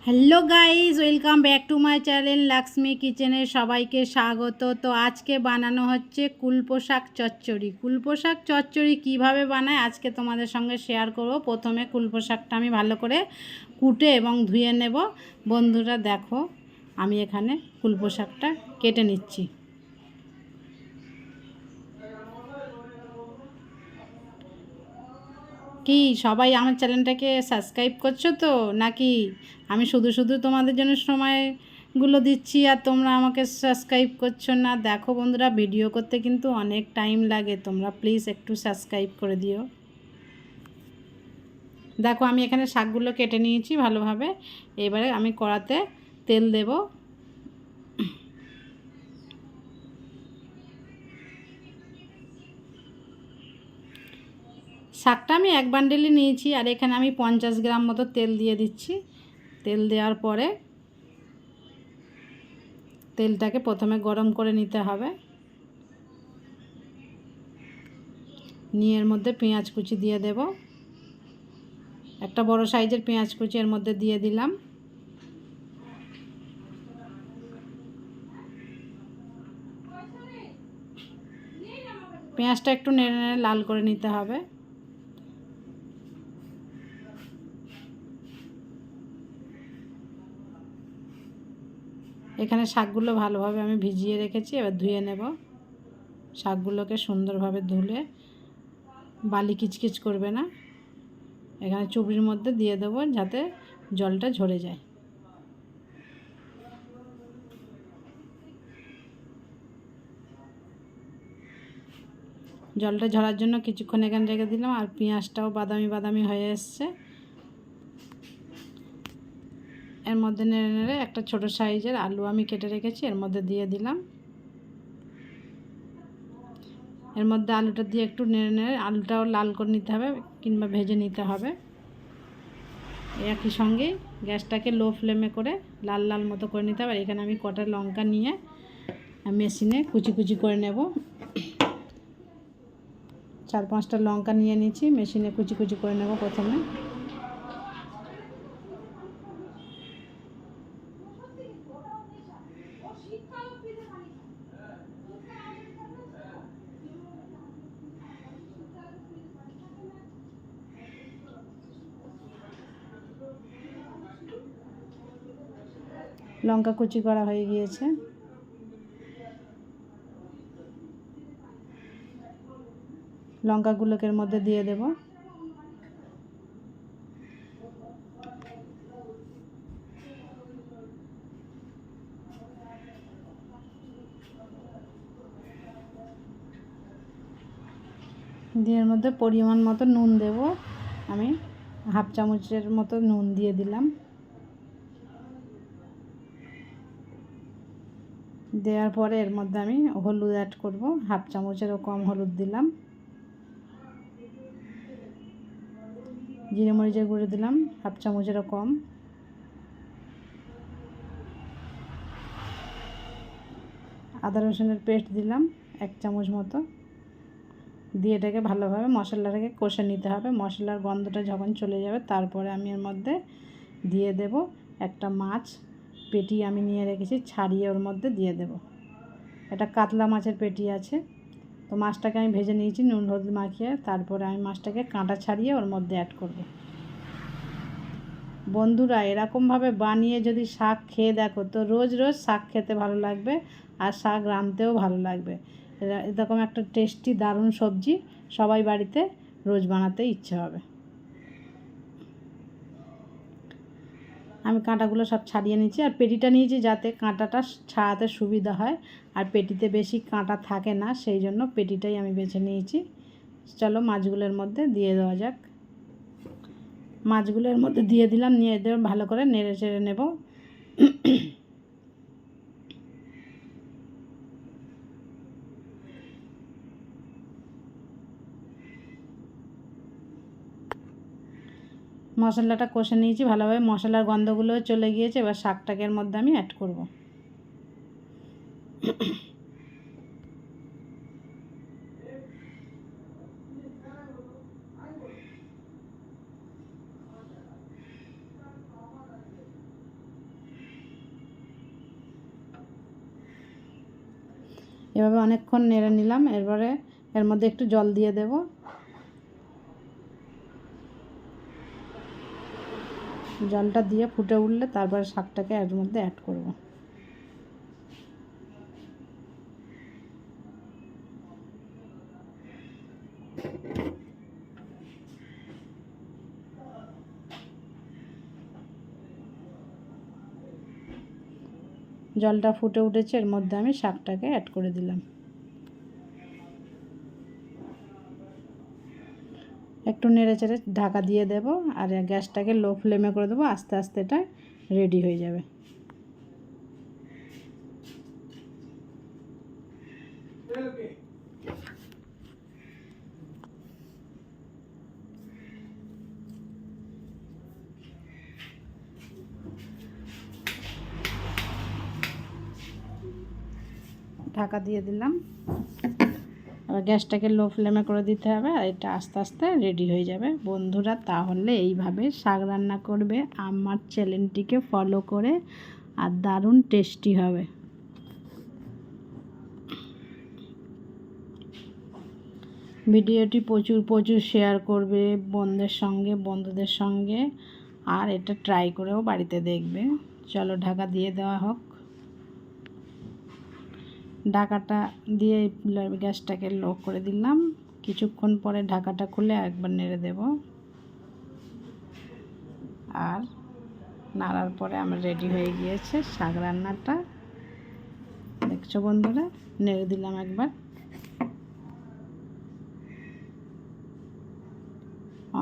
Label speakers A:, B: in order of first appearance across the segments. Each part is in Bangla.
A: Hello guys, welcome back to my channel Lakshmi কিচেনে সবাইকে স্বাগত। তো আজকে বানানো হচ্ছে কুলপো শাক চচ্চড়ি। কুলপো শাক চচ্চড়ি কীভাবে বানায় আজকে তোমাদের সঙ্গে শেয়ার করব। প্রথমে কুলপো শাকটা আমি ভালো করে কুটে এবং ধুয়ে নেব। বন্ধুরা দেখো, আমি এখানে কুলপো শাকটা কেটে নিচ্ছি। কি সবাই আমার চ্যানেলটাকে সাবস্ক্রাইব করছো তো, নাকি আমি শুধু শুধু তোমাদের জন্য সময়গুলো দিচ্ছি আর তোমরা আমাকে সাবস্ক্রাইব করছো না? দেখো বন্ধুরা, ভিডিও করতে কিন্তু অনেক টাইম লাগে, তোমরা প্লিজ একটু সাবস্ক্রাইব করে দিও। দেখো আমি এখানে শাকগুলো কেটে নিয়েছি ভালোভাবে। এবারে আমি কড়াতে তেল দেব। শাকটা আমি এক বান্ডেলই নিয়েছি, আর এখানে আমি 50 গ্রাম মতো তেল দিয়ে দিচ্ছি। তেল দেওয়ার পরে তেলটাকে প্রথমে গরম করে নিতে হবে। নিয়ে এর মধ্যে পেঁয়াজ কুচি দিয়ে দেব। একটা বড় সাইজের পেঁয়াজ কুচি এর মধ্যে দিয়ে দিলাম। পেঁয়াজটা একটু নেড়ে নেড়ে লাল করে নিতে হবে। এখানে শাকগুলো ভালোভাবে আমি ভিজিয়ে রেখেছি, এবার ধুয়ে নেব। শাকগুলোকে সুন্দরভাবে ধুলে বালি কিচকিচ করবে না। এখানে চুবড়ির মধ্যে দিয়ে দেবো যাতে জলটা ঝরে যায়। জলটা ঝরার জন্য কিছুক্ষণ এখানে রেখে দিলাম। আর পেঁয়াজটাও বাদামি বাদামি হয়ে এসছে। এর মধ্যে নেড়ে নেড়ে একটা ছোট সাইজের আলু আমি কেটে রেখেছি এর মধ্যে দিয়ে দিলাম। এর মধ্যে আলুটা দিয়ে একটু নেড়ে নেড়ে আলুটাও লাল করে নিতে হবে কিংবা ভেজে নিতে হবে। একই সঙ্গে গ্যাসটাকে লো ফ্লেমে করে লাল লাল মতো করে নিতে হবে। এখানে আমি কটা লঙ্কা নিয়ে মেশিনে কুচি কুচি করে নেব। 4-5টা লঙ্কা নিয়ে নিয়েছি, মেশিনে কুচি কুচি করে নেব। প্রথমে লঙ্কা কুচি করা হয়ে গিয়েছে। লঙ্কাগুলোকে এর মধ্যে দিয়ে দেব। দিয়ে এর মধ্যে পরিমাণ মতো নুন দেব। আমি হাফ চামচের মতো নুন দিয়ে দিলাম। দেওয়ার পরে এর মধ্যে আমি হলুদ অ্যাড করব। হাফ চামচেরও কম হলুদ দিলাম। জিরে মরিচের গুঁড়ো দিলাম হাফ চামচেরও কম। আদা রসুনের পেস্ট দিলাম 1 চামচ মতো। দিয়ে এটাকে ভালোভাবে মশলাটাকে কষে নিতে হবে। মশলার গন্ধটা যখন চলে যাবে তারপরে আমি এর মধ্যে দিয়ে দেব একটা মাছ পেটি আমি নিয়ে রেখেছি, ছাড়িয়ে ওর মধ্যে দিয়ে দেব। এটা কাতলা মাছের পেটি আছে। তো মাছটাকে আমি ভেজে নিয়েছি নুন হলুদ মাখিয়ে। তারপরে আমি মাছটাকে কাঁটা ছাড়িয়ে ওর মধ্যে অ্যাড করব। বন্ধুরা, এরকমভাবে বানিয়ে যদি শাক খেয়ে দেখো তো রোজ রোজ শাক খেতে ভালো লাগবে আর শাক রাঁধতেও ভালো লাগবে। এরকম একটা টেস্টি দারুণ সবজি সবাই বাড়িতে রোজ বানাতে ইচ্ছে হবে। আমি কাঁটাগুলো সব ছাড়িয়ে নিয়েছি, আর পেটিটা নিয়েছি যাতে কাঁটাটা ছাড়াতে সুবিধা হয়। আর পেটিতে বেশি কাঁটা থাকে না, সেই জন্য পেটিটাই আমি বেছে নিয়েছি। চলো মাছগুলোর মধ্যে দিয়ে দেওয়া যাক। মাছগুলোর মধ্যে দিয়ে দিলাম। নিয়ে এদের ভালো করে নেড়ে চেড়ে নেব। মশলাটা কষে নিয়েছি ভালোভাবে, মশলার গন্ধগুলো চলে গিয়েছে। এবার শাকটাকে এর মধ্যে আমি অ্যাড করব। এভাবে অনেকক্ষণ নেড়ে নিলাম। এরপরে এর মধ্যে একটু জল দিয়ে দেব। জলটা দিয়ে ফুটে উঠলে তারপরে শাকটাকে এর মধ্যে অ্যাড করব। জলটা ফুটে উঠেছে, এর মধ্যে আমি শাকটাকে অ্যাড করে দিলাম। একটু নেড়ে চেড়ে ঢাকা দিয়ে দেব, আর গ্যাসটাকে লো ফ্লেমে করে দেবো। আস্তে আস্তে এটা রেডি হয়ে যাবে। ঢাকা দিয়ে দিলাম। আর গ্যাসটাকে লো ফ্লেমে করে দিতে হবে, আর এটা আস্তে আস্তে রেডি হয়ে যাবে। বন্ধুরা, তাহলে এইভাবে শাক রান্না করবে, আমার চ্যানেলটিকে ফলো করে, আর দারুণ টেস্টি হবে। ভিডিওটি প্রচুর শেয়ার করবে বন্ধুদের সঙ্গে, আর এটা ট্রাই করেও বাড়িতে দেখবে। চলো ঢাকা দিয়ে দেওয়া হোক। ঢাকাটা দিয়ে গ্যাসটাকে লো করে দিলাম। কিছুক্ষণ পরে ঢাকাটা খুলে একবার নেড়ে দেব, আর নাড়ার পরে আমার রেডি হয়ে গিয়েছে শাক রান্নাটা। দেখছো বন্ধুরা, নেড়ে দিলাম একবার।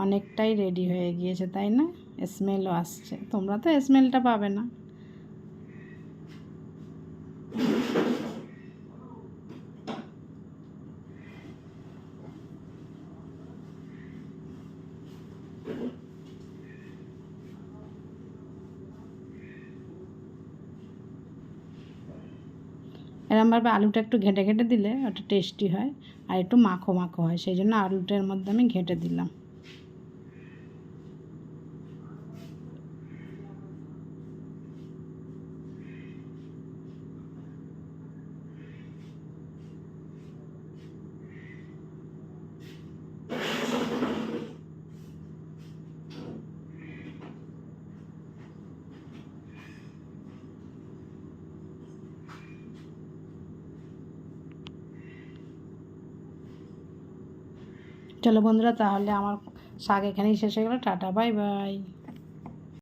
A: অনেকটাই রেডি হয়ে গিয়েছে, তাই না? স্মেলও আসছে। তোমরা তো স্মেলটা পাবে না। এরমভাবে আলুটা একটু ঘেঁটে ঘেঁটে দিলে ওটা টেস্টি হয়, আর একটু মাখো মাখো হয়। সেই জন্য আলুটার মধ্যে আমি ঘেঁটে দিলাম। চলো বন্ধুরা, তাহলে আমার শাক এখানেই শেষ হয়ে গেলো। Tata, bye bye.